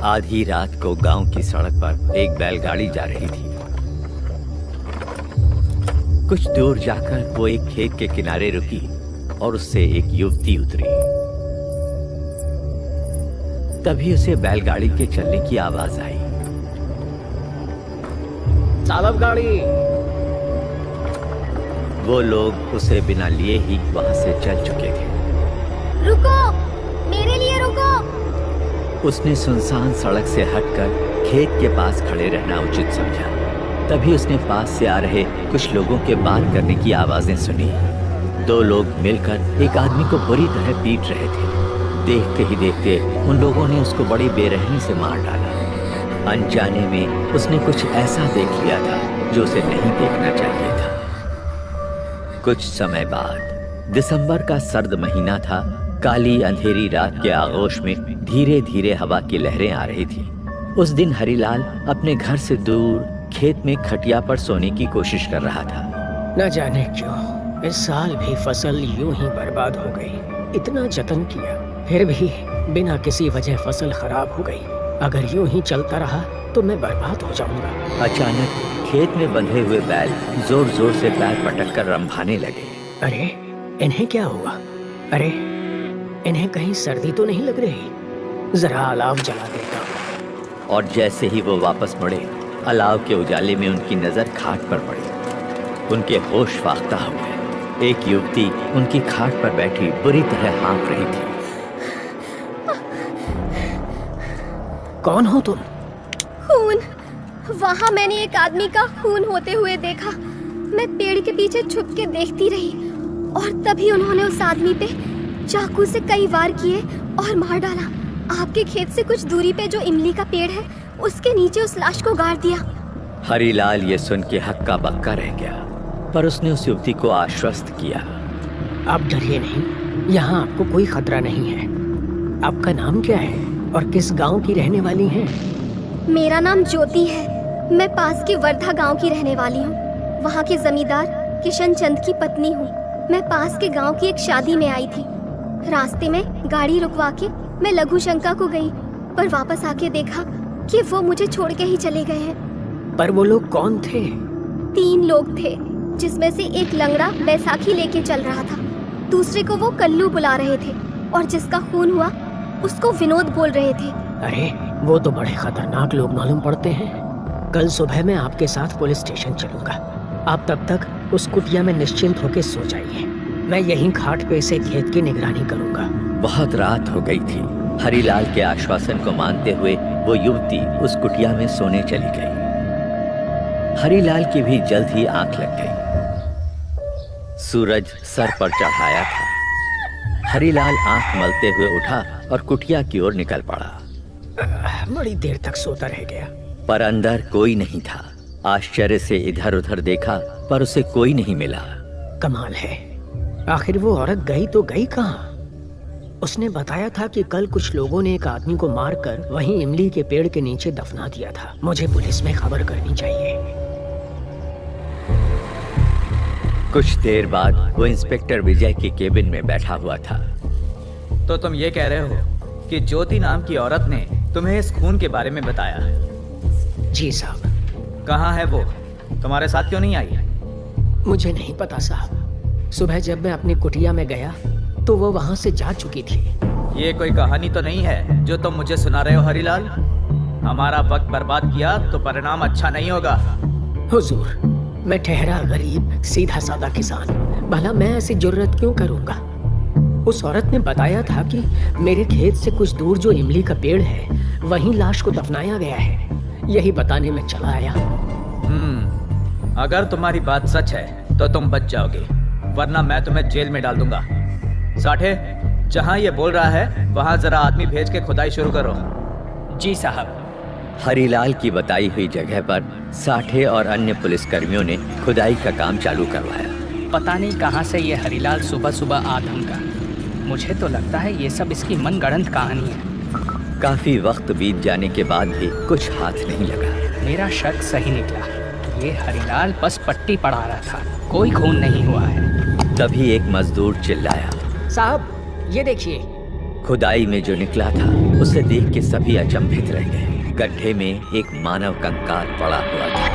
आधी रात को गांव की सड़क पर एक बैलगाड़ी जा रही थी। कुछ दूर जाकर वो एक खेत के किनारे रुकी और उससे एक युवती उतरी। तभी उसे बैलगाड़ी के चलने की आवाज आई। चालक गाड़ी। वो लोग उसे बिना लिए ही वहां से चल चुके थे। रुको, मेरे लिए रुको। उसने सुनसान सड़क से हटकर खेत के पास खड़े रहना उचित समझा। तभी उसने पास से आ रहे कुछ लोगों के बात करने की आवाजें सुनी। दो लोग मिलकर एक आदमी को बुरी तरह पीट रहे थे। देखते ही देखते उन लोगों ने उसको बड़ी बेरहमी से मार डाला। अनजाने में उसने कुछ ऐसा देख लिया था जो उसे नहीं देखना चाहिए था। कुछ समय बाद, दिसंबर का सर्द महीना था। काली अंधेरी रात के आगोश में धीरे धीरे हवा की लहरें आ रही थी। उस दिन हरिलाल अपने घर से दूर खेत में खटिया पर सोने की कोशिश कर रहा था। न जाने क्यों इस साल भी फसल यूं ही बर्बाद हो गई। इतना जतन किया, फिर भी बिना किसी वजह फसल खराब हो गई। अगर यूं ही चलता रहा तो मैं बर्बाद हो जाऊंगा। अचानक खेत में बंधे हुए बैल जोर जोर से पैर पटक कर रंभाने लगे। अरे, इन्हें क्या हुआ? अरे, इन्हें कहीं सर्दी तो नहीं लग रही? जरा अलाव जला देता हूं। और जैसे ही वो वापस मुड़े, अलाव के उजाले में उनकी नजर खाट पर पड़ी। उनके होश फाख्ता हो गए। एक युवती उनकी खाट पर बैठी बुरी तरह हाँफ रही थी। कौन हो तुम? खून। वहाँ मैंने एक आदमी का खून होते हुए देखा। मैं पेड़ के पीछे छुप के देखती रही और तभी उन्होंने उस आदमी पे चाकू से कई वार किए और मार डाला। आपके खेत से कुछ दूरी पे जो इमली का पेड़ है, उसके नीचे उस लाश को गाड़ दिया। हरिलाल ये सुन के हक्का बक्का रह गया, पर उसने उस युवती को आश्वस्त किया। आप डरिए नहीं, यहाँ आपको कोई खतरा नहीं है। आपका नाम क्या है और किस गांव की रहने वाली हैं? मेरा नाम ज्योति है। मैं पास के वर्धा गांव की रहने वाली हूँ। वहाँ के जमींदार किशन चंद की पत्नी हूँ। मैं पास के गांव की एक शादी में आई थी। रास्ते में गाड़ी रुकवा के मैं लघु शंका को गई, पर वापस आके देखा कि वो मुझे छोड़ के ही चले गए हैं। पर वो लोग कौन थे? 3 लोग थे, जिसमें से एक लंगड़ा बैसाखी लेके चल रहा था, दूसरे को वो कल्लू बुला रहे थे और जिसका खून हुआ उसको विनोद बोल रहे थे। अरे, वो तो बड़े खतरनाक लोग मालूम पड़ते हैं। कल सुबह मैं आपके साथ पुलिस स्टेशन चलूंगा। आप तब तक उस कुटिया में निश्चिंत होकर सो जाइए। मैं यहीं खाट पे से खेत की निगरानी करूंगा। बहुत रात हो गई थी। हरिलाल के आश्वासन को मानते हुए वो युवती उस कुटिया में सोने चली गई। हरिलाल की भी जल्द ही आंख लग गई। सूरज सर पर चढ़ाया था। हरिलाल आंख मलते हुए उठा और कुटिया की ओर निकल पड़ा। बड़ी देर तक सोता रह गया, पर अंदर कोई नहीं था। आश्चर्य से इधर उधर देखा, पर उसे कोई नहीं मिला। कमाल है, आखिर वो औरत गई तो गई कहाँ? उसने बताया था कि कल कुछ लोगों ने एक आदमी को मारकर वहीं इमली के पेड़ के नीचे दफना दिया था। मुझे पुलिस में खबर करनी चाहिए। कुछ देर बाद वो इंस्पेक्टर विजय के केबिन में बैठा हुआ था। तो तुम ये कह रहे हो कि ज्योति नाम की औरत ने तुम्हें इस खून के बारे में बताया? जी साहब। कहाँ है वो? तुम्हारे साथ क्यों नहीं आई? मुझे नहीं पता साहब। सुबह जब मैं अपनी कुटिया में गया तो वो वहाँ से जा चुकी थी। ये कोई कहानी तो नहीं है जो तुम मुझे सुना रहे हो हरिलाल? हमारा वक्त बर्बाद किया तो परिणाम अच्छा नहीं होगा। हुजूर, मैं ठहरा गरीब सीधा सादा किसान, भला मैं ऐसी जुर्रत क्यों करूँगा? उस औरत ने बताया था कि मेरे खेत से कुछ दूर जो इमली का पेड़ है, वहीं लाश को दफनाया गया है। यही बताने में चला आया। अगर तुम्हारी बात सच है तो तुम बच जाओगे, वरना मैं तुम्हें जेल में डाल दूंगा। साठे, जहाँ ये बोल रहा है वहाँ जरा आदमी भेज के खुदाई शुरू करो। जी साहब। हरिलाल की बताई हुई जगह पर साठे और अन्य पुलिसकर्मियों ने खुदाई का काम चालू करवाया। पता नहीं कहाँ से ये हरिलाल सुबह सुबह आ धमका। मुझे तो लगता है ये सब इसकी मनगढ़ंत कहानी है। काफी वक्त बीत जाने के बाद भी कुछ हाथ नहीं लगा। मेरा शक सही निकला। ये हरिलाल बस पट्टी पढ़ा रहा था, कोई खून नहीं हुआ है। तभी एक मजदूर चिल्लाया। साहब, ये देखिए। खुदाई में जो निकला था उसे देख के सभी अचंभित रह गए। गड्ढे में एक मानव कंकाल पड़ा हुआ था।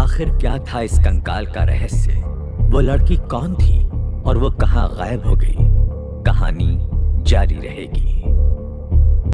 आखिर क्या था इस कंकाल का रहस्य? वो लड़की कौन थी और वो कहाँ गायब हो गई? कहानी जारी रहेगी।